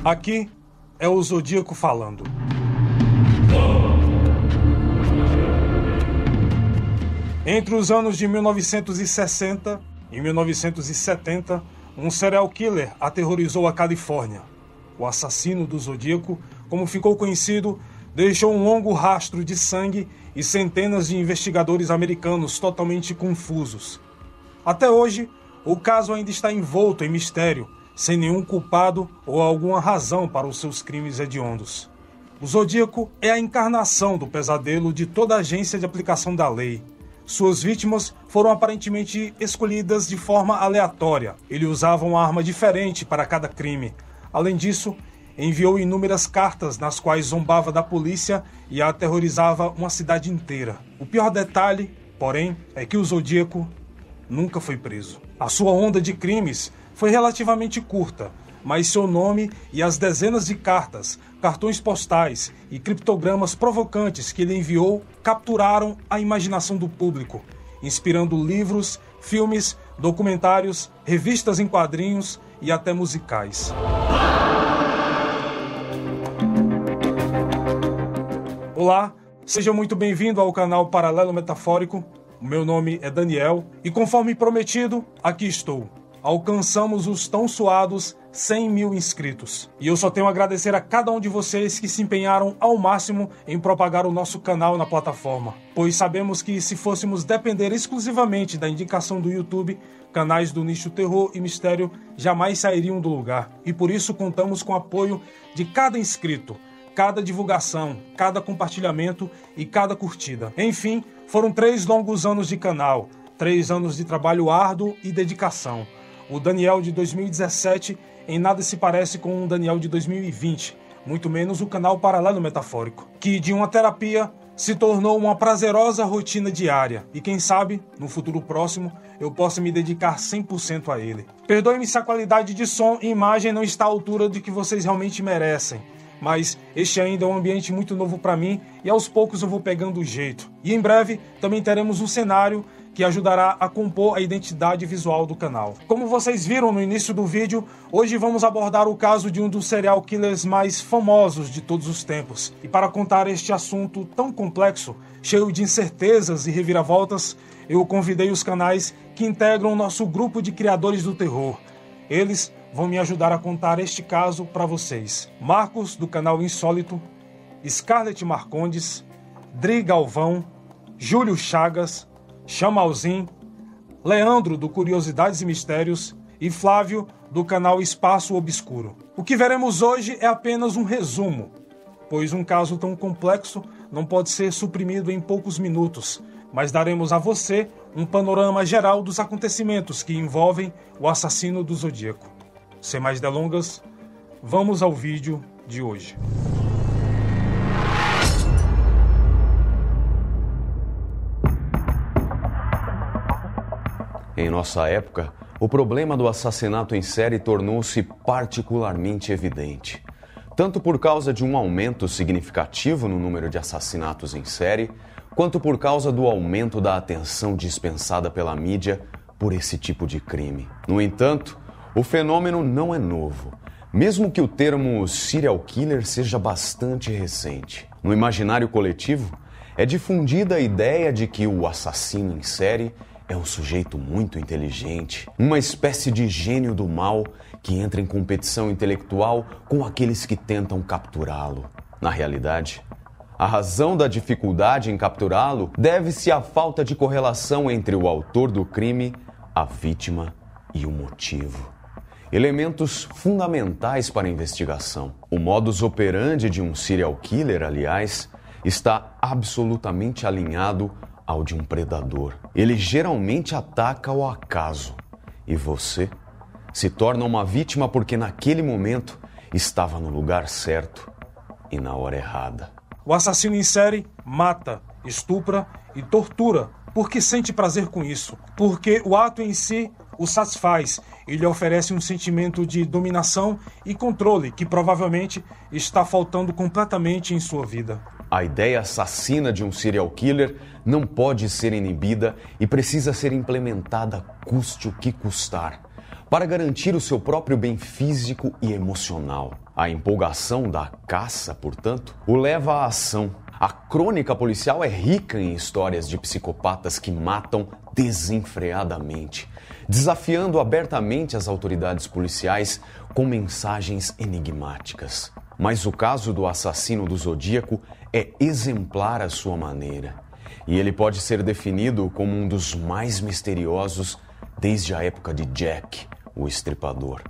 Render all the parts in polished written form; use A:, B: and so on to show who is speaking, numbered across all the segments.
A: Aqui é o Zodíaco falando. Entre os anos de 1960 e 1970, um serial killer aterrorizou a Califórnia. O assassino do Zodíaco, como ficou conhecido, deixou um longo rastro de sangue e centenas de investigadores americanos totalmente confusos. Até hoje, o caso ainda está envolto em mistério, sem nenhum culpado ou alguma razão para os seus crimes hediondos. O Zodíaco é a encarnação do pesadelo de toda agência de aplicação da lei. Suas vítimas foram aparentemente escolhidas de forma aleatória. Ele usava uma arma diferente para cada crime. Além disso, enviou inúmeras cartas nas quais zombava da polícia e aterrorizava uma cidade inteira. O pior detalhe, porém, é que o Zodíaco nunca foi preso. A sua onda de crimes foi relativamente curta, mas seu nome e as dezenas de cartas, cartões postais e criptogramas provocantes que ele enviou capturaram a imaginação do público, inspirando livros, filmes, documentários, revistas em quadrinhos e até musicais. Olá, seja muito bem-vindo ao canal Paralelo Metafórico. O meu nome é Daniel e, conforme prometido, aqui estou. Alcançamos os tão suados 100 mil inscritos. E eu só tenho a agradecer a cada um de vocês que se empenharam ao máximo em propagar o nosso canal na plataforma. Pois sabemos que se fôssemos depender exclusivamente da indicação do YouTube, canais do nicho terror e mistério jamais sairiam do lugar. E por isso contamos com o apoio de cada inscrito, cada divulgação, cada compartilhamento e cada curtida. Enfim, foram 3 longos anos de canal, 3 anos de trabalho árduo e dedicação. O Daniel de 2017 em nada se parece com o Daniel de 2020, muito menos o canal Paralelo Metafórico, que de uma terapia se tornou uma prazerosa rotina diária. E quem sabe, no futuro próximo, eu possa me dedicar 100% a ele. Perdoe-me se a qualidade de som e imagem não está à altura de que vocês realmente merecem, mas este ainda é um ambiente muito novo para mim e aos poucos eu vou pegando o jeito. E em breve também teremos um cenário que ajudará a compor a identidade visual do canal. Como vocês viram no início do vídeo, hoje vamos abordar o caso de um dos serial killers mais famosos de todos os tempos. E para contar este assunto tão complexo, cheio de incertezas e reviravoltas, eu convidei os canais que integram o nosso grupo de criadores do terror. Eles vão me ajudar a contar este caso para vocês. Marcos, do canal Insólito, Scarlett Marcondes, Dri Galvão, Júlio Chagas, Chamalzin, Leandro, do Curiosidades e Mistérios, e Flávio, do canal Espaço Obscuro. O que veremos hoje é apenas um resumo, pois um caso tão complexo não pode ser suprimido em poucos minutos, mas daremos a você um panorama geral dos acontecimentos que envolvem o assassino do Zodíaco. Sem mais delongas, vamos ao vídeo de hoje.
B: Em nossa época, o problema do assassinato em série tornou-se particularmente evidente. Tanto por causa de um aumento significativo no número de assassinatos em série, quanto por causa do aumento da atenção dispensada pela mídia por esse tipo de crime. No entanto, o fenômeno não é novo, mesmo que o termo serial killer seja bastante recente. No imaginário coletivo, é difundida a ideia de que o assassino em série é um sujeito muito inteligente, uma espécie de gênio do mal que entra em competição intelectual com aqueles que tentam capturá-lo. Na realidade, a razão da dificuldade em capturá-lo deve-se à falta de correlação entre o autor do crime, a vítima e o motivo. Elementos fundamentais para a investigação. O modus operandi de um serial killer, aliás, está absolutamente alinhado ao de um predador. Ele geralmente ataca ao acaso e você se torna uma vítima porque naquele momento estava no lugar certo e na hora errada.
A: O assassino em série mata, estupra e tortura porque sente prazer com isso, porque o ato em si o satisfaz e lhe oferece um sentimento de dominação e controle que provavelmente está faltando completamente em sua vida.
B: A ideia assassina de um serial killer não pode ser inibida e precisa ser implementada custe o que custar, para garantir o seu próprio bem físico e emocional. A empolgação da caça, portanto, o leva à ação. A crônica policial é rica em histórias de psicopatas que matam desenfreadamente, desafiando abertamente as autoridades policiais com mensagens enigmáticas. Mas o caso do assassino do Zodíaco é exemplar à sua maneira, e ele pode ser definido como um dos mais misteriosos desde a época de Jack, o Estripador.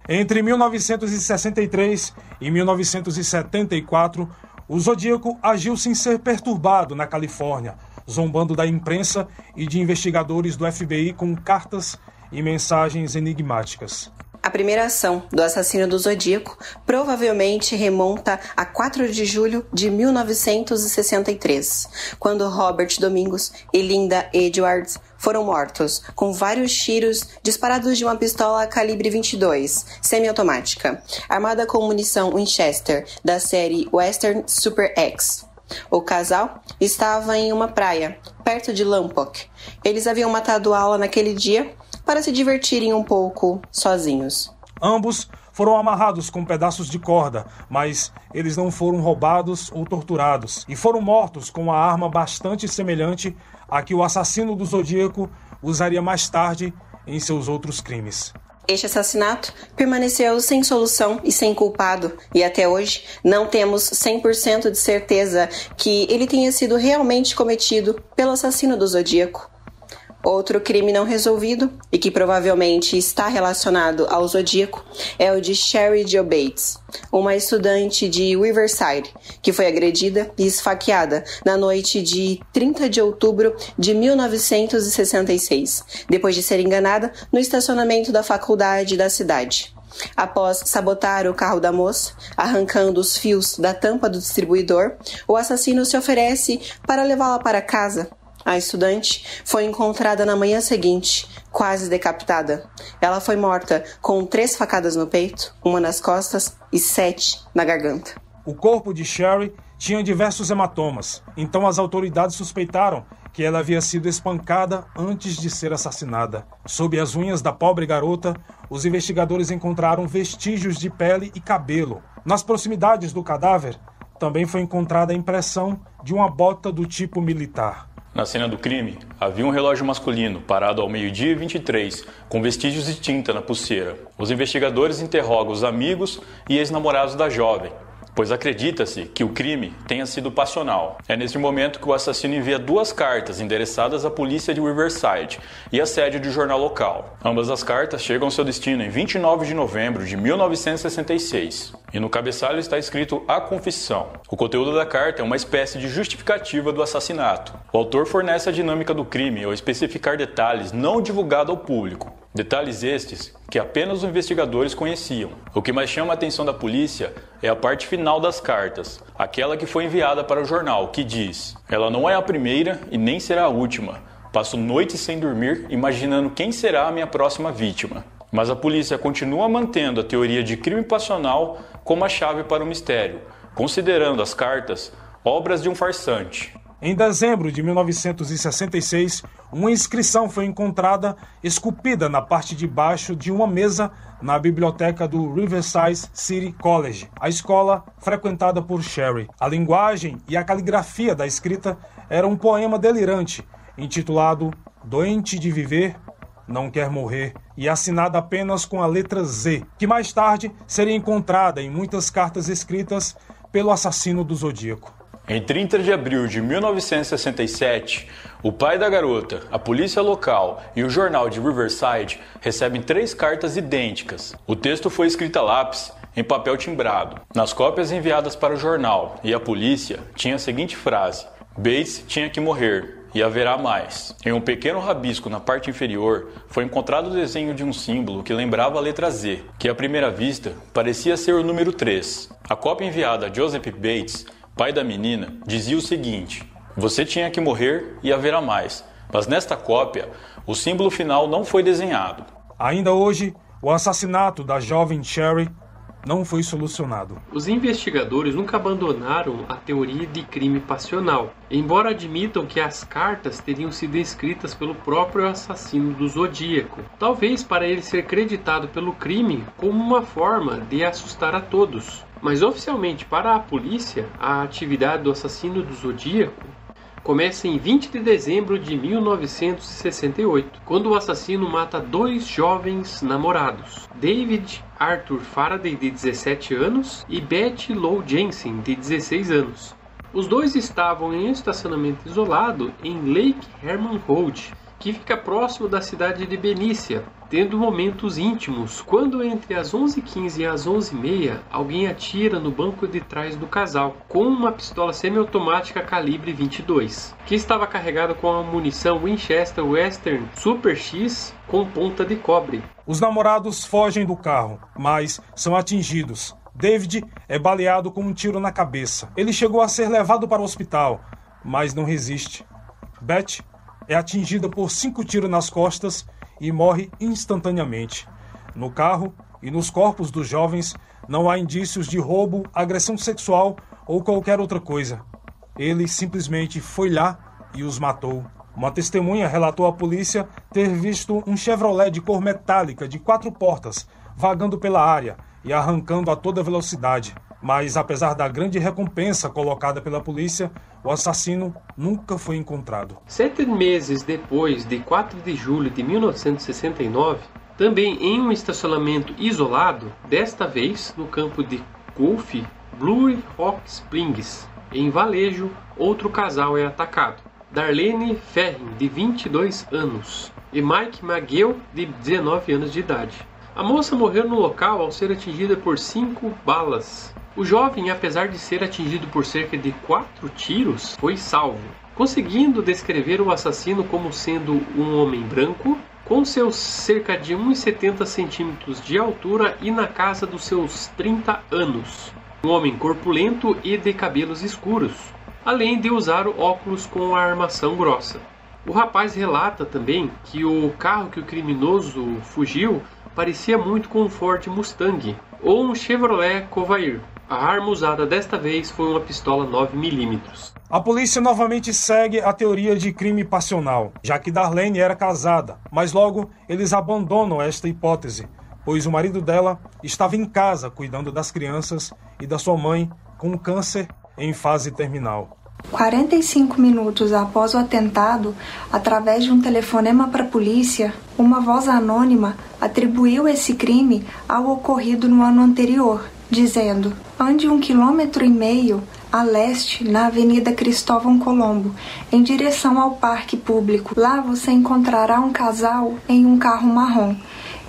A: Entre 1963 e 1974, o Zodíaco agiu sem ser perturbado na Califórnia, zombando da imprensa e de investigadores do FBI com cartas e mensagens enigmáticas.
C: A primeira ação do assassino do Zodíaco provavelmente remonta a 4 de julho de 1963, quando Robert Domingos e Linda Edwards foram mortos com vários tiros disparados de uma pistola calibre 22, semiautomática, armada com munição Winchester da série Western Super X. O casal estava em uma praia, perto de Lompoc. Eles haviam matado Ala naquele dia para se divertirem um pouco sozinhos.
A: Ambos foram amarrados com pedaços de corda, mas eles não foram roubados ou torturados e foram mortos com uma arma bastante semelhante à que o assassino do Zodíaco usaria mais tarde em seus outros crimes.
C: Este assassinato permaneceu sem solução e sem culpado, e até hoje não temos 100% de certeza que ele tenha sido realmente cometido pelo assassino do Zodíaco. Outro crime não resolvido, e que provavelmente está relacionado ao Zodíaco, é o de Sherry Jo Bates, uma estudante de Riverside, que foi agredida e esfaqueada na noite de 30 de outubro de 1966, depois de ser enganada no estacionamento da faculdade da cidade. Após sabotar o carro da moça, arrancando os fios da tampa do distribuidor, o assassino se oferece para levá-la para casa. A estudante foi encontrada na manhã seguinte, quase decapitada. Ela foi morta com 3 facadas no peito, uma nas costas e 7 na garganta.
A: O corpo de Sherry tinha diversos hematomas, então as autoridades suspeitaram que ela havia sido espancada antes de ser assassinada. Sob as unhas da pobre garota, os investigadores encontraram vestígios de pele e cabelo. Nas proximidades do cadáver, também foi encontrada a impressão de uma bota do tipo militar.
D: Na cena do crime, havia um relógio masculino parado ao 12h23, com vestígios de tinta na pulseira. Os investigadores interrogam os amigos e ex-namorados da jovem, pois acredita-se que o crime tenha sido passional. É nesse momento que o assassino envia 2 cartas endereçadas à polícia de Riverside e à sede do jornal local. Ambas as cartas chegam ao seu destino em 29 de novembro de 1966. E no cabeçalho está escrito a confissão. O conteúdo da carta é uma espécie de justificativa do assassinato. O autor fornece a dinâmica do crime ao especificar detalhes não divulgados ao público. Detalhes estes que apenas os investigadores conheciam. O que mais chama a atenção da polícia é a parte final das cartas, aquela que foi enviada para o jornal, que diz: "Ela não é a primeira e nem será a última. Passo noites sem dormir imaginando quem será a minha próxima vítima." Mas a polícia continua mantendo a teoria de crime passional como a chave para o mistério, considerando as cartas obras de um farsante.
A: Em dezembro de 1966, uma inscrição foi encontrada esculpida na parte de baixo de uma mesa na biblioteca do Riverside City College, a escola frequentada por Sherry. A linguagem e a caligrafia da escrita era um poema delirante, intitulado "Doente de Viver, Não Quer Morrer", e assinada apenas com a letra Z, que mais tarde seria encontrada em muitas cartas escritas pelo assassino do Zodíaco.
D: Em 30 de abril de 1967, o pai da garota, a polícia local e o jornal de Riverside recebem 3 cartas idênticas. O texto foi escrito a lápis em papel timbrado. Nas cópias enviadas para o jornal e a polícia tinha a seguinte frase: "Bates tinha que morrer e haverá mais." Em um pequeno rabisco na parte inferior foi encontrado o desenho de um símbolo que lembrava a letra Z, que à primeira vista parecia ser o número 3. A cópia enviada a Joseph Bates, pai da menina, dizia o seguinte: "Você tinha que morrer e haverá mais." Mas nesta cópia, o símbolo final não foi desenhado.
A: Ainda hoje, o assassinato da jovem Sherry não foi solucionado.
E: Os investigadores nunca abandonaram a teoria de crime passional, embora admitam que as cartas teriam sido escritas pelo próprio assassino do Zodíaco, talvez para ele ser creditado pelo crime como uma forma de assustar a todos. Mas oficialmente para a polícia, a atividade do assassino do Zodíaco começa em 20 de dezembro de 1968, quando o assassino mata 2 jovens namorados, David Arthur Faraday, de 17 anos, e Betty Lou Jensen, de 16 anos. Os dois estavam em um estacionamento isolado em Lake Herman Road, que fica próximo da cidade de Benícia, tendo momentos íntimos, quando entre as 11h15 e as 11h30, alguém atira no banco de trás do casal, com uma pistola semiautomática calibre 22, que estava carregada com a munição Winchester Western Super X com ponta de cobre.
A: Os namorados fogem do carro, mas são atingidos. David é baleado com um tiro na cabeça. Ele chegou a ser levado para o hospital, mas não resiste. Beth é atingida por 5 tiros nas costas e morre instantaneamente. No carro e nos corpos dos jovens não há indícios de roubo, agressão sexual ou qualquer outra coisa. Ele simplesmente foi lá e os matou. Uma testemunha relatou à polícia ter visto um Chevrolet de cor metálica de 4 portas vagando pela área e arrancando a toda velocidade. Mas, apesar da grande recompensa colocada pela polícia, o assassino nunca foi encontrado.
E: 7 meses depois, de 4 de julho de 1969, também em um estacionamento isolado, desta vez no campo de golfe Blue Rock Springs, em Valejo, outro casal é atacado. Darlene Ferrin, de 22 anos, e Mike McGill, de 19 anos de idade. A moça morreu no local ao ser atingida por 5 balas. O jovem, apesar de ser atingido por cerca de 4 tiros, foi salvo, conseguindo descrever o assassino como sendo um homem branco, com seus cerca de 1,70 centímetros de altura e na casa dos seus 30 anos. Um homem corpulento e de cabelos escuros, além de usar óculos com a armação grossa. O rapaz relata também que o carro que o criminoso fugiu parecia muito com um Ford Mustang ou um Chevrolet Covair. A arma usada desta vez foi uma pistola 9mm.
A: A polícia novamente segue a teoria de crime passional, já que Darlene era casada, mas logo eles abandonam esta hipótese, pois o marido dela estava em casa cuidando das crianças e da sua mãe com câncer em fase terminal.
F: 45 minutos após o atentado, através de um telefonema para a polícia, uma voz anônima atribuiu esse crime ao ocorrido no ano anterior, dizendo: ande 1,5 km a leste na Avenida Cristóvão Colombo, em direção ao parque público. Lá você encontrará um casal em um carro marrom.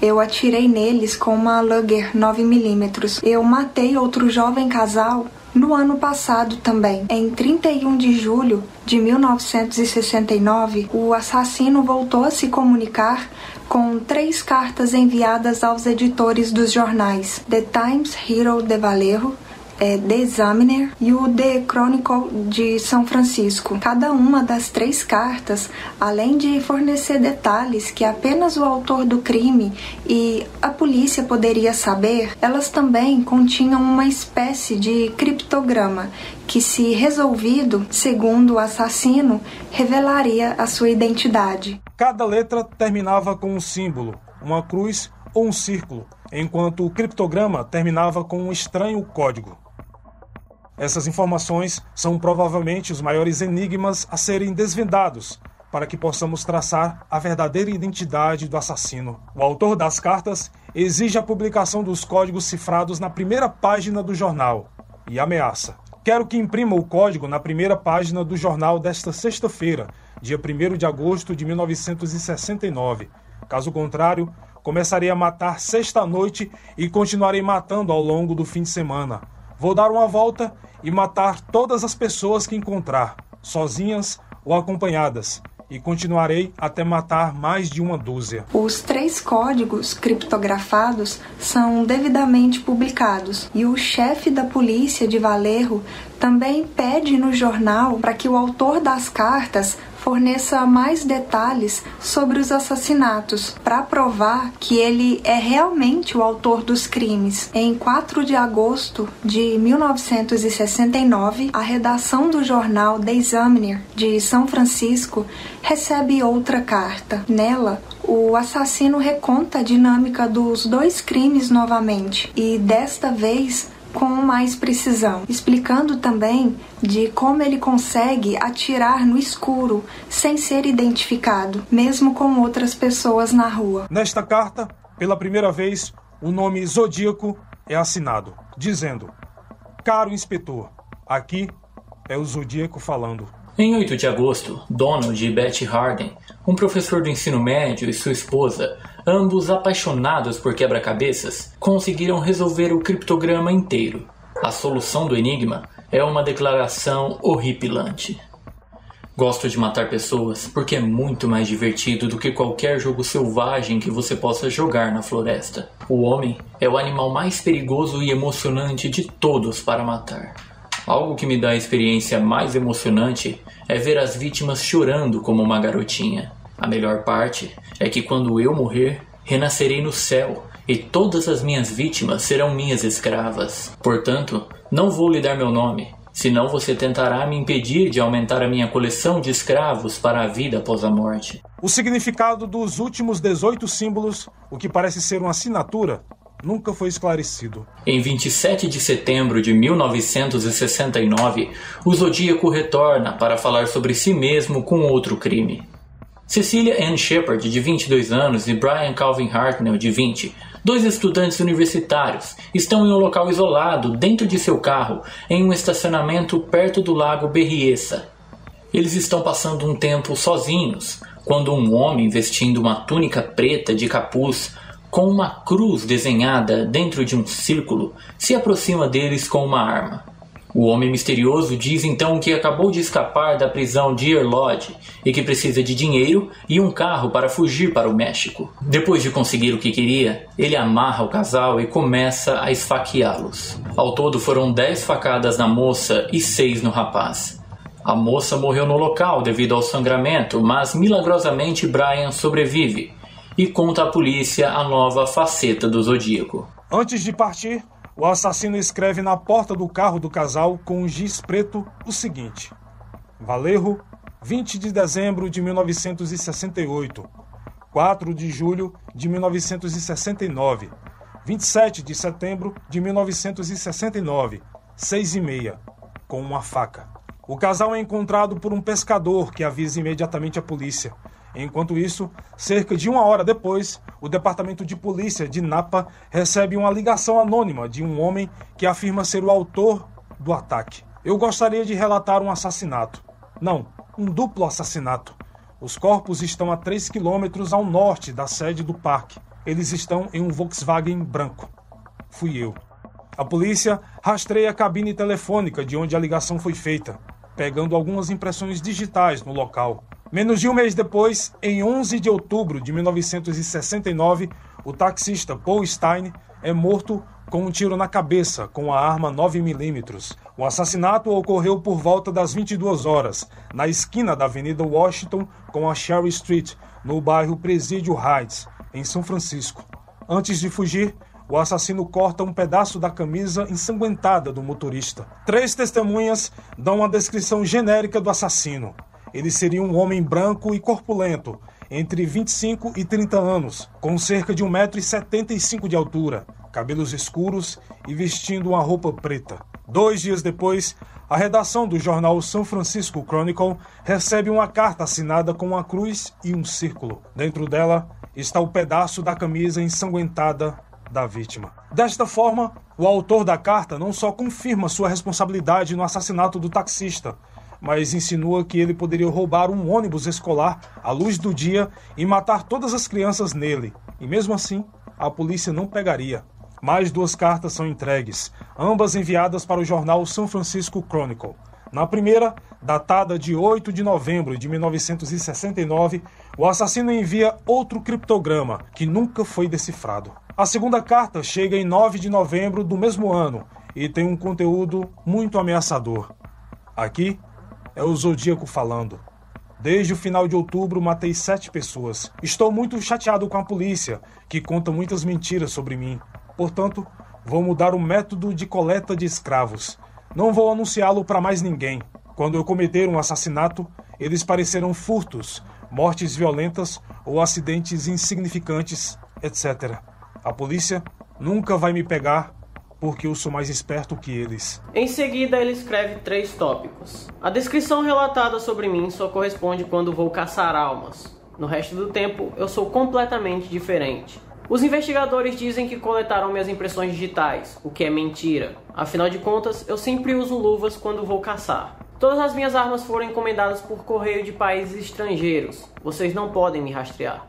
F: Eu atirei neles com uma Luger 9mm. Eu matei outro jovem casal no ano passado também. Em 31 de julho de 1969, o assassino voltou a se comunicar com 3 cartas enviadas aos editores dos jornais The Times Herald de Vallejo, The Examiner e o The Chronicle de São Francisco. Cada uma das 3 cartas, além de fornecer detalhes que apenas o autor do crime e a polícia poderia saber, elas também continham uma espécie de criptograma que, se resolvido, segundo o assassino, revelaria a sua identidade.
A: Cada letra terminava com um símbolo, uma cruz ou um círculo, enquanto o criptograma terminava com um estranho código. Essas informações são provavelmente os maiores enigmas a serem desvendados para que possamos traçar a verdadeira identidade do assassino. O autor das cartas exige a publicação dos códigos cifrados na primeira página do jornal e ameaça: quero que imprima o código na primeira página do jornal desta sexta-feira, dia 1º de agosto de 1969. Caso contrário, começarei a matar sexta-noite e continuarei matando ao longo do fim de semana. Vou dar uma volta e matar todas as pessoas que encontrar, sozinhas ou acompanhadas, e continuarei até matar mais de 12.
F: Os 3 códigos criptografados são devidamente publicados, e o chefe da polícia de Vallejo também pede no jornal para que o autor das cartas forneça mais detalhes sobre os assassinatos, para provar que ele é realmente o autor dos crimes. Em 4 de agosto de 1969, a redação do jornal The Examiner de São Francisco recebe outra carta. Nela, o assassino reconta a dinâmica dos 2 crimes novamente, e desta vez com mais precisão, explicando também de como ele consegue atirar no escuro sem ser identificado, mesmo com outras pessoas na rua.
A: Nesta carta, pela primeira vez, o nome Zodíaco é assinado, dizendo: "Caro inspetor, aqui é o Zodíaco falando."
G: Em 8 de agosto, Donald e Betty Harden, um professor do ensino médio e sua esposa, ambos apaixonados por quebra-cabeças, conseguiram resolver o criptograma inteiro. A solução do enigma é uma declaração horripilante. Gosto de matar pessoas porque é muito mais divertido do que qualquer jogo selvagem que você possa jogar na floresta. O homem é o animal mais perigoso e emocionante de todos para matar. Algo que me dá a experiência mais emocionante é ver as vítimas chorando como uma garotinha. A melhor parte é que quando eu morrer, renascerei no céu e todas as minhas vítimas serão minhas escravas. Portanto, não vou lhe dar meu nome, senão você tentará me impedir de aumentar a minha coleção de escravos para a vida após a morte.
A: O significado dos últimos 18 símbolos, o que parece ser uma assinatura, nunca foi esclarecido.
G: Em 27 de setembro de 1969, o Zodíaco retorna para falar sobre si mesmo com outro crime. Cecilia Ann Shepard, de 22 anos, e Brian Calvin Hartnell, de 20, 2 estudantes universitários, estão em um local isolado dentro de seu carro, em um estacionamento perto do lago Berryessa. Eles estão passando um tempo sozinhos, quando um homem vestindo uma túnica preta de capuz, com uma cruz desenhada dentro de um círculo, se aproxima deles com uma arma. O homem misterioso diz então que acabou de escapar da prisão Deer Lodge e que precisa de dinheiro e um carro para fugir para o México. Depois de conseguir o que queria, ele amarra o casal e começa a esfaqueá-los. Ao todo foram 10 facadas na moça e 6 no rapaz. A moça morreu no local devido ao sangramento, mas milagrosamente Brian sobrevive e conta à polícia a nova faceta do Zodíaco.
A: Antes de partir, o assassino escreve na porta do carro do casal com um giz preto o seguinte: Valerro, 20 de dezembro de 1968, 4 de julho de 1969, 27 de setembro de 1969, 6h30, com uma faca. O casal é encontrado por um pescador que avisa imediatamente a polícia. Enquanto isso, cerca de 1 hora depois, o Departamento de Polícia de Napa recebe uma ligação anônima de um homem que afirma ser o autor do ataque. Eu gostaria de relatar um assassinato. Não, um duplo assassinato. Os corpos estão a 3 quilômetros ao norte da sede do parque. Eles estão em um Volkswagen branco. Fui eu. A polícia rastreia a cabine telefônica de onde a ligação foi feita, pegando algumas impressões digitais no local. Menos de um mês depois, em 11 de outubro de 1969, o taxista Paul Stein é morto com um tiro na cabeça com a arma 9mm. O assassinato ocorreu por volta das 22 horas, na esquina da Avenida Washington com a Cherry Street, no bairro Presidio Heights, em São Francisco. Antes de fugir, o assassino corta um pedaço da camisa ensanguentada do motorista. 3 testemunhas dão uma descrição genérica do assassino. Ele seria um homem branco e corpulento, entre 25 e 30 anos, com cerca de 1,75 m de altura, cabelos escuros e vestindo uma roupa preta. 2 dias depois, a redação do jornal San Francisco Chronicle recebe uma carta assinada com uma cruz e um círculo. Dentro dela está o pedaço da camisa ensanguentada da vítima. Desta forma, o autor da carta não só confirma sua responsabilidade no assassinato do taxista, mas insinua que ele poderia roubar um ônibus escolar à luz do dia e matar todas as crianças nele. E mesmo assim, a polícia não pegaria. Mais 2 cartas são entregues, ambas enviadas para o jornal San Francisco Chronicle. Na primeira, datada de 8 de novembro de 1969, o assassino envia outro criptograma, que nunca foi decifrado. A segunda carta chega em 9 de novembro do mesmo ano e tem um conteúdo muito ameaçador. Aqui é o Zodíaco falando. Desde o final de outubro, matei 7 pessoas. Estou muito chateado com a polícia, que conta muitas mentiras sobre mim. Portanto, vou mudar o método de coleta de escravos. Não vou anunciá-lo para mais ninguém. Quando eu cometer um assassinato, eles parecerão furtos, mortes violentas ou acidentes insignificantes, etc. A polícia nunca vai me pegar porque eu sou mais esperto que eles.
H: Em seguida, ele escreve 3 tópicos. A descrição relatada sobre mim só corresponde quando vou caçar almas. No resto do tempo, eu sou completamente diferente. Os investigadores dizem que coletaram minhas impressões digitais, o que é mentira. Afinal de contas, eu sempre uso luvas quando vou caçar. Todas as minhas armas foram encomendadas por correio de países estrangeiros. Vocês não podem me rastrear.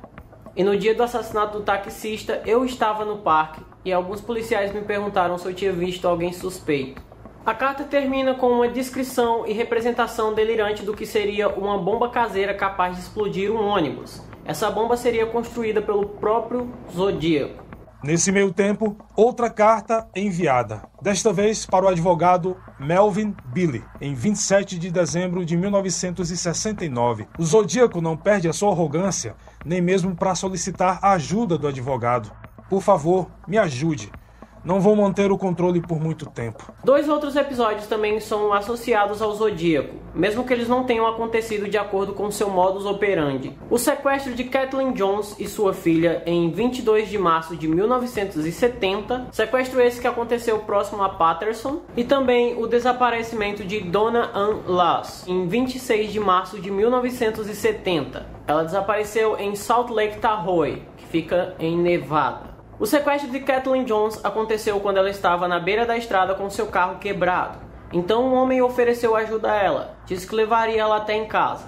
H: E no dia do assassinato do taxista, eu estava no parque e alguns policiais me perguntaram se eu tinha visto alguém suspeito. A carta termina com uma descrição e representação delirante do que seria uma bomba caseira capaz de explodir um ônibus. Essa bomba seria construída pelo próprio Zodíaco.
A: Nesse meio tempo, outra carta enviada, desta vez para o advogado Melvin Billy, em 27 de dezembro de 1969. O Zodíaco não perde a sua arrogância, nem mesmo para solicitar a ajuda do advogado. Por favor, me ajude. Não vou manter o controle por muito tempo.
H: 2 outros episódios também são associados ao Zodíaco, mesmo que eles não tenham acontecido de acordo com seu modus operandi. O sequestro de Kathleen Jones e sua filha em 22 de março de 1970, sequestro esse que aconteceu próximo a Patterson, e também o desaparecimento de Donna Ann Lass em 26 de março de 1970. Ela desapareceu em Salt Lake Tahoe, que fica em Nevada. O sequestro de Kathleen Jones aconteceu quando ela estava na beira da estrada com seu carro quebrado. Então um homem ofereceu ajuda a ela, disse que levaria ela até em casa.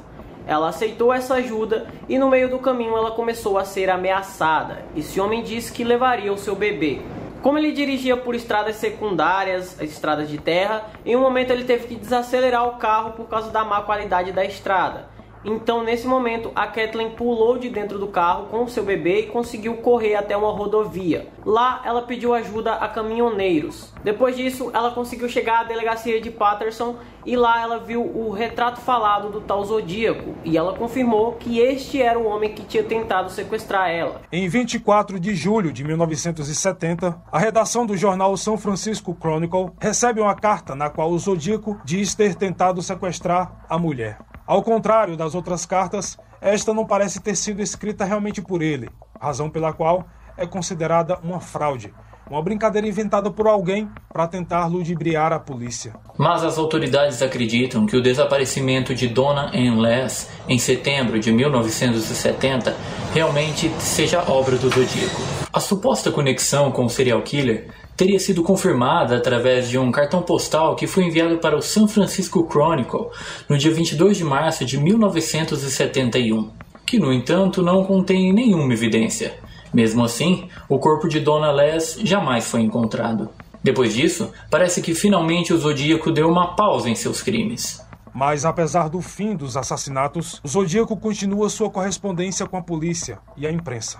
H: Ela aceitou essa ajuda e no meio do caminho ela começou a ser ameaçada. Esse homem disse que levaria o seu bebê. Como ele dirigia por estradas secundárias, estradas de terra, em um momento ele teve que desacelerar o carro por causa da má qualidade da estrada. Então, nesse momento, a Kathleen pulou de dentro do carro com o seu bebê e conseguiu correr até uma rodovia. Lá, ela pediu ajuda a caminhoneiros. Depois disso, ela conseguiu chegar à delegacia de Patterson e lá ela viu o retrato falado do tal Zodíaco e ela confirmou que este era o homem que tinha tentado sequestrar ela.
A: Em 24 de julho de 1970, a redação do jornal San Francisco Chronicle recebe uma carta na qual o Zodíaco diz ter tentado sequestrar a mulher. Ao contrário das outras cartas, esta não parece ter sido escrita realmente por ele, razão pela qual é considerada uma fraude, uma brincadeira inventada por alguém para tentar ludibriar a polícia.
G: Mas as autoridades acreditam que o desaparecimento de Donna Ann Lass em setembro de 1970 realmente seja obra do Zodíaco. A suposta conexão com o serial killer teria sido confirmada através de um cartão postal que foi enviado para o San Francisco Chronicle no dia 22 de março de 1971, que, no entanto, não contém nenhuma evidência. Mesmo assim, o corpo de Donna Lass jamais foi encontrado. Depois disso, parece que finalmente o Zodíaco deu uma pausa em seus crimes.
A: Mas apesar do fim dos assassinatos, o Zodíaco continua sua correspondência com a polícia e a imprensa.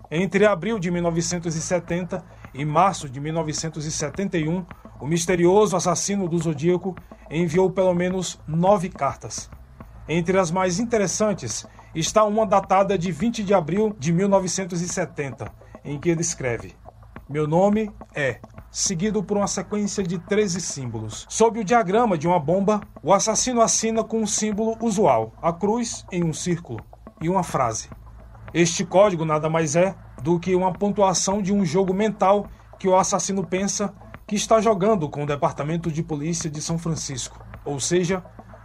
A: Entre abril de 1970 e março de 1971, o misterioso assassino do Zodíaco enviou pelo menos 9 cartas. Entre as mais interessantes está uma datada de 20 de abril de 1970, em que ele escreve: "Meu nome é", seguido por uma sequência de 13 símbolos. Sob o diagrama de uma bomba, o assassino assina com um símbolo usual, a cruz em um círculo, e uma frase. Este código nada mais é do que uma pontuação de um jogo mental que o assassino pensa que está jogando com o Departamento de Polícia de São Francisco. Ou seja,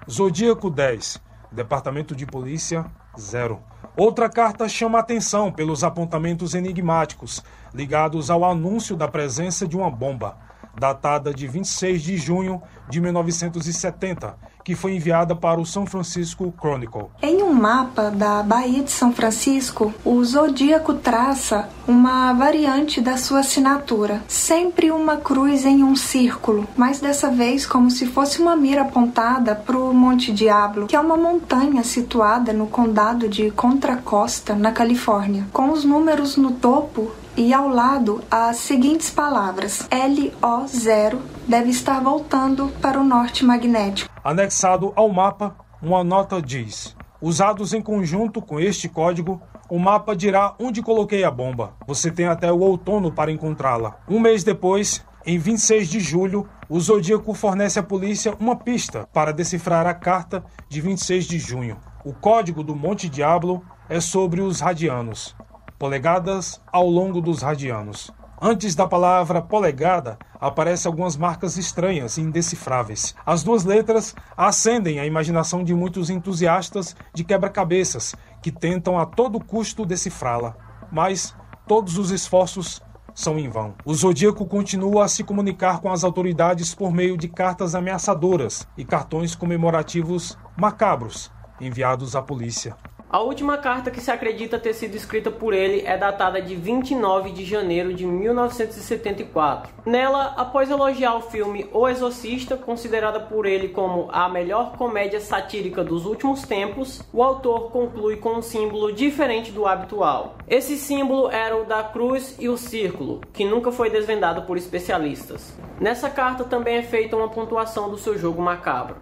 A: Zodíaco 10, Departamento de Polícia 0. Outra carta chama a atenção pelos apontamentos enigmáticos ligados ao anúncio da presença de uma bomba, datada de 26 de junho de 1970, que foi enviada para o San Francisco Chronicle.
F: Em um mapa da Baía de São Francisco, o Zodíaco traça uma variante da sua assinatura, sempre uma cruz em um círculo, mas dessa vez como se fosse uma mira apontada para o Monte Diablo, que é uma montanha situada no condado de Contra Costa, na Califórnia, com os números no topo e ao lado as seguintes palavras: LO0 deve estar voltando para o norte magnético.
A: Anexado ao mapa, uma nota diz: Usados em conjunto com este código, o mapa dirá onde coloquei a bomba. Você tem até o outono para encontrá-la. Um mês depois, em 26 de julho, o Zodíaco fornece à polícia uma pista para decifrar a carta de 26 de junho. O código do Monte Diablo é sobre os radianos. Polegadas ao longo dos radianos. Antes da palavra polegada, aparecem algumas marcas estranhas e indecifráveis. As duas letras acendem a imaginação de muitos entusiastas de quebra-cabeças que tentam a todo custo decifrá-la. Mas todos os esforços são em vão. O Zodíaco continua a se comunicar com as autoridades por meio de cartas ameaçadoras e cartões comemorativos macabros enviados à polícia.
H: A última carta que se acredita ter sido escrita por ele é datada de 29 de janeiro de 1974. Nela, após elogiar o filme O Exorcista, considerada por ele como a melhor comédia satírica dos últimos tempos, o autor conclui com um símbolo diferente do habitual. Esse símbolo era o da cruz e o círculo, que nunca foi desvendado por especialistas. Nessa carta também é feita uma pontuação do seu jogo macabro.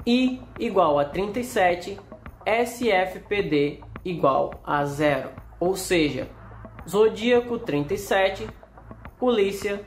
H: I igual a 37, SFPD igual a 0, ou seja, Zodíaco 37, Polícia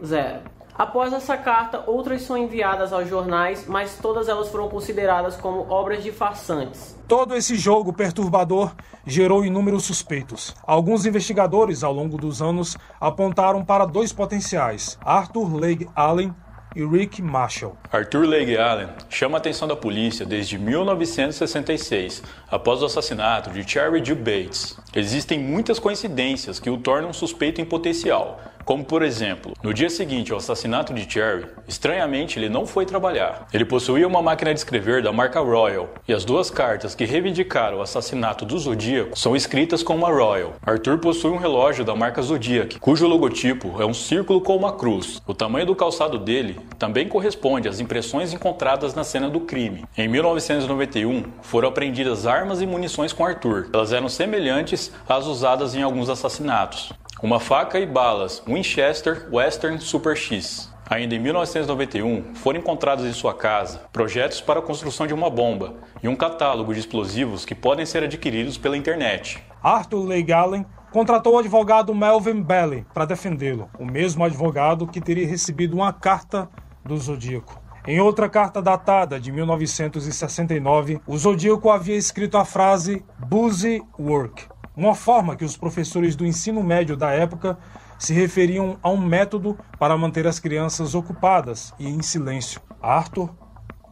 H: 0. Após essa carta, outras são enviadas aos jornais, mas todas elas foram consideradas como obras de farsantes.
A: Todo esse jogo perturbador gerou inúmeros suspeitos. Alguns investigadores, ao longo dos anos, apontaram para dois potenciais, Arthur Leigh Allen e Rick Marshall.
D: Arthur Leigh Allen chama a atenção da polícia desde 1966, após o assassinato de Cherry Joe Bates. Existem muitas coincidências que o tornam um suspeito em potencial, como por exemplo, no dia seguinte ao assassinato de Cherry, estranhamente ele não foi trabalhar. Ele possuía uma máquina de escrever da marca Royal, e as duas cartas que reivindicaram o assassinato do Zodíaco são escritas com uma Royal. Arthur possui um relógio da marca Zodiac, cujo logotipo é um círculo com uma cruz. O tamanho do calçado dele também corresponde às impressões encontradas na cena do crime. Em 1991, foram apreendidas armas e munições com Arthur. Elas eram semelhantes às usadas em alguns assassinatos. Uma faca e balas Winchester Western Super X. Ainda em 1991, foram encontrados em sua casa projetos para a construção de uma bomba e um catálogo de explosivos que podem ser adquiridos pela internet.
A: Arthur Leigh Allen contratou o advogado Melvin Belli para defendê-lo, o mesmo advogado que teria recebido uma carta do Zodíaco. Em outra carta datada de 1969, o Zodíaco havia escrito a frase "busy work", uma forma que os professores do ensino médio da época se referiam a um método para manter as crianças ocupadas e em silêncio. Arthur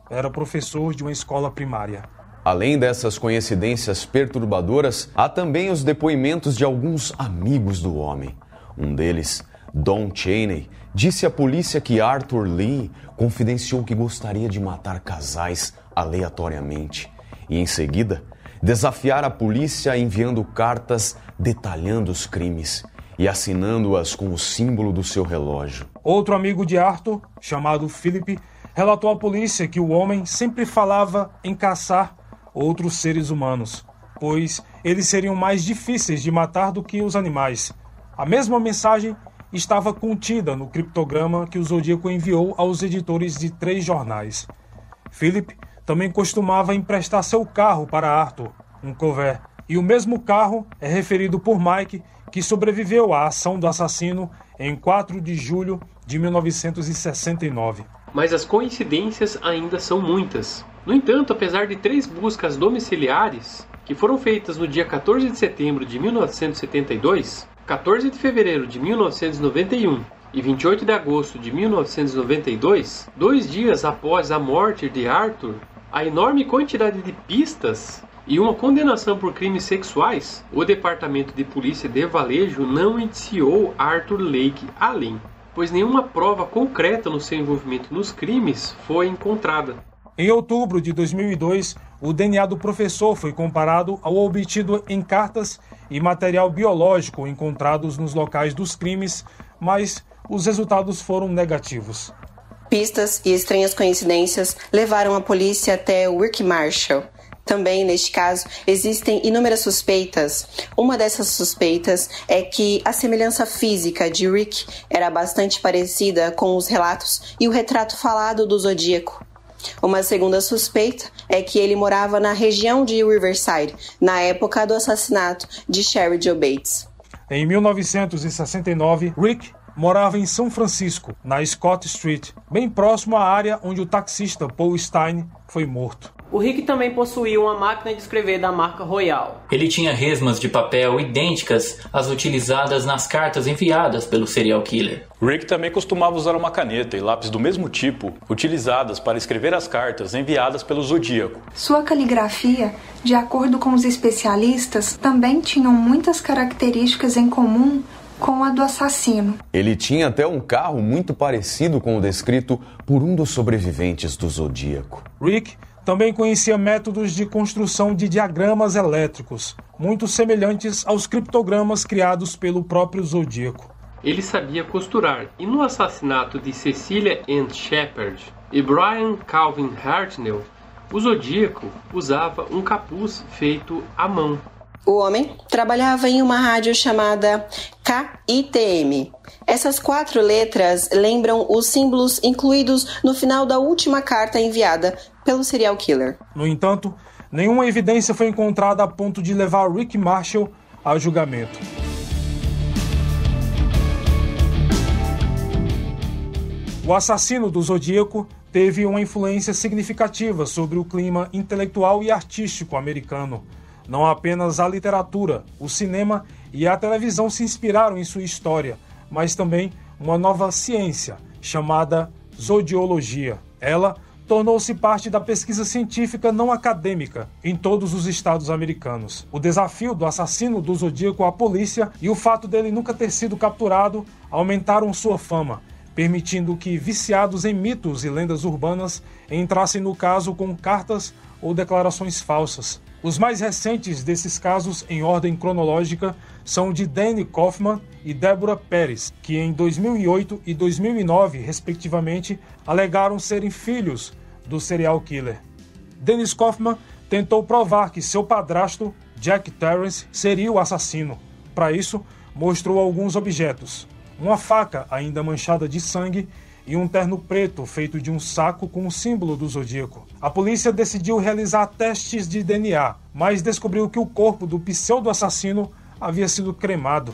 A: era professor de uma escola primária.
B: Além dessas coincidências perturbadoras, há também os depoimentos de alguns amigos do homem. Um deles, Don Chaney, disse à polícia que Arthur Lee confidenciou que gostaria de matar casais aleatoriamente e, em seguida, desafiar a polícia enviando cartas detalhando os crimes e assinando-as com o símbolo do seu relógio.
A: Outro amigo de Arthur, chamado Philip, relatou à polícia que o homem sempre falava em caçar outros seres humanos, pois eles seriam mais difíceis de matar do que os animais. A mesma mensagem estava contida no criptograma que o Zodíaco enviou aos editores de 3 jornais. Philip também costumava emprestar seu carro para Arthur, um Corvair, e o mesmo carro é referido por Mike, que sobreviveu à ação do assassino em 4 de julho de 1969.
E: Mas as coincidências ainda são muitas. No entanto, apesar de 3 buscas domiciliares, que foram feitas no dia 14 de setembro de 1972, 14 de fevereiro de 1991 e 28 de agosto de 1992, 2 dias após a morte de Arthur, a enorme quantidade de pistas e uma condenação por crimes sexuais, o Departamento de Polícia de Valejo não indiciou Arthur Leigh Allen, pois nenhuma prova concreta no seu envolvimento nos crimes foi encontrada.
A: Em outubro de 2002, o DNA do professor foi comparado ao obtido em cartas e material biológico encontrados nos locais dos crimes, mas os resultados foram negativos.
C: Pistas e estranhas coincidências levaram a polícia até Rick Marshall. Também, neste caso, existem inúmeras suspeitas. Uma dessas suspeitas é que a semelhança física de Rick era bastante parecida com os relatos e o retrato falado do Zodíaco. Uma segunda suspeita é que ele morava na região de Riverside, na época do assassinato de Cheri Jo Bates.
A: Em 1969, Rick morava em São Francisco, na Scott Street, bem próximo à área onde o taxista Paul Stine foi morto.
H: O Rick também possuía uma máquina de escrever da marca Royal.
G: Ele tinha resmas de papel idênticas às utilizadas nas cartas enviadas pelo serial killer.
D: Rick também costumava usar uma caneta e lápis do mesmo tipo, utilizadas para escrever as cartas enviadas pelo Zodíaco.
F: Sua caligrafia, de acordo com os especialistas, também tinham muitas características em comum com a do assassino.
B: Ele tinha até um carro muito parecido com o descrito por um dos sobreviventes do Zodíaco.
A: Rick também conhecia métodos de construção de diagramas elétricos, muito semelhantes aos criptogramas criados pelo próprio Zodíaco.
E: Ele sabia costurar, e no assassinato de Cecilia Ann Shepard e Brian Calvin Hartnell, o Zodíaco usava um capuz feito à mão.
C: O homem trabalhava em uma rádio chamada KITM. Essas 4 letras lembram os símbolos incluídos no final da última carta enviada pelo serial killer.
A: No entanto, nenhuma evidência foi encontrada a ponto de levar Rick Marshall a julgamento. O assassino do Zodíaco teve uma influência significativa sobre o clima intelectual e artístico americano. Não apenas a literatura, o cinema e a televisão se inspiraram em sua história, mas também uma nova ciência chamada zodiologia. Ela tornou-se parte da pesquisa científica não acadêmica em todos os estados americanos. O desafio do assassino do Zodíaco à polícia e o fato dele nunca ter sido capturado aumentaram sua fama, permitindo que viciados em mitos e lendas urbanas entrassem no caso com cartas ou declarações falsas. Os mais recentes desses casos, em ordem cronológica, são de Danny Kaufman e Deborah Pérez, que em 2008 e 2009, respectivamente, alegaram serem filhos do serial killer. Dennis Kaufman tentou provar que seu padrasto, Jack Terrence, seria o assassino. Para isso, mostrou alguns objetos: uma faca ainda manchada de sangue e um terno preto feito de um saco com o símbolo do Zodíaco. A polícia decidiu realizar testes de DNA, mas descobriu que o corpo do pseudo-assassino havia sido cremado.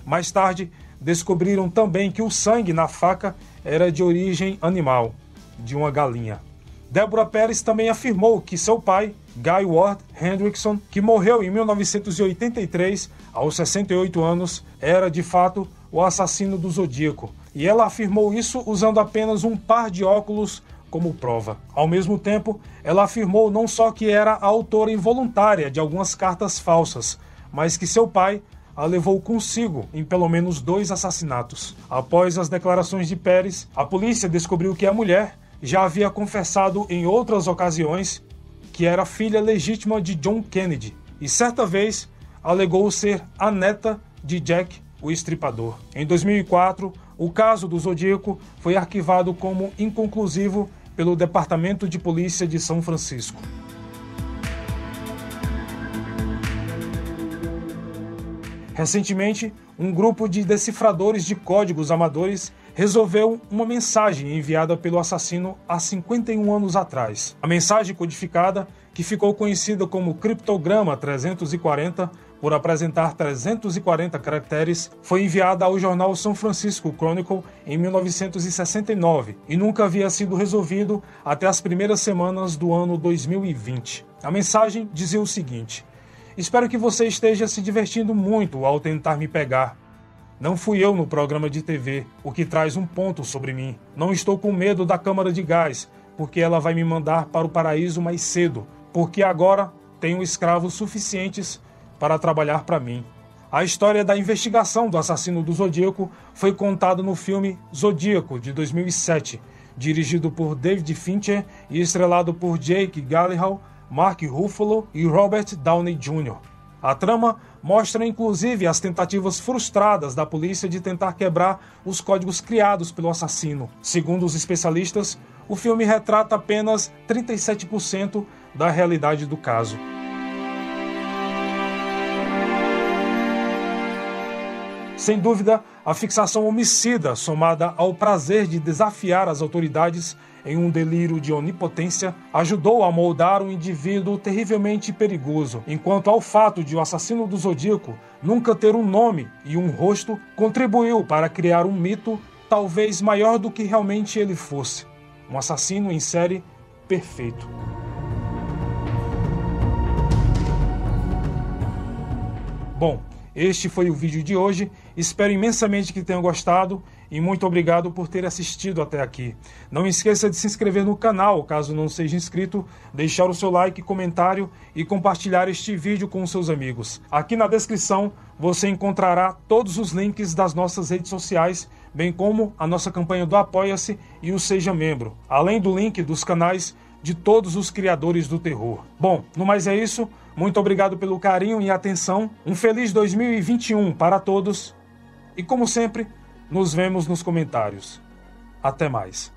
A: Mais tarde, descobriram também que o sangue na faca era de origem animal, de uma galinha. Deborah Pérez também afirmou que seu pai, Guy Ward Hendrickson, que morreu em 1983, aos 68 anos, era de fato o assassino do Zodíaco. E ela afirmou isso usando apenas um par de óculos como prova. Ao mesmo tempo, ela afirmou não só que era a autora involuntária de algumas cartas falsas, mas que seu pai a levou consigo em pelo menos 2 assassinatos. Após as declarações de Pérez, a polícia descobriu que a mulher já havia confessado em outras ocasiões que era filha legítima de John Kennedy e certa vez alegou ser a neta de Jack, o Estripador. Em 2004, o caso do Zodíaco foi arquivado como inconclusivo pelo Departamento de Polícia de São Francisco. Recentemente, um grupo de decifradores de códigos amadores resolveu uma mensagem enviada pelo assassino há 51 anos atrás. A mensagem codificada, que ficou conhecida como Criptograma 340, por apresentar 340 caracteres, foi enviada ao jornal São Francisco Chronicle em 1969 e nunca havia sido resolvido até as primeiras semanas do ano 2020. A mensagem dizia o seguinte: espero que você esteja se divertindo muito ao tentar me pegar. Não fui eu no programa de TV, o que traz um ponto sobre mim. Não estou com medo da câmara de gás, porque ela vai me mandar para o paraíso mais cedo, porque agora tenho escravos suficientes para trabalhar para mim. A história da investigação do assassino do Zodíaco foi contada no filme Zodíaco, de 2007, dirigido por David Fincher e estrelado por Jake Gyllenhaal, Mark Ruffalo e Robert Downey Jr. A trama mostra inclusive as tentativas frustradas da polícia de tentar quebrar os códigos criados pelo assassino. Segundo os especialistas, o filme retrata apenas 37% da realidade do caso. Sem dúvida, a fixação homicida, somada ao prazer de desafiar as autoridades em um delírio de onipotência, ajudou a moldar um indivíduo terrivelmente perigoso, enquanto ao fato de o assassino do Zodíaco nunca ter um nome e um rosto, contribuiu para criar um mito talvez maior do que realmente ele fosse. Um assassino em série perfeito. Bom, este foi o vídeo de hoje. Espero imensamente que tenham gostado e muito obrigado por ter assistido até aqui. Não esqueça de se inscrever no canal, caso não seja inscrito, deixar o seu like, comentário e compartilhar este vídeo com seus amigos. Aqui na descrição você encontrará todos os links das nossas redes sociais, bem como a nossa campanha do Apoia-se e o Seja Membro, além do link dos canais de todos os criadores do terror. Bom, no mais é isso. Muito obrigado pelo carinho e atenção. Um feliz 2021 para todos. E como sempre, nos vemos nos comentários. Até mais.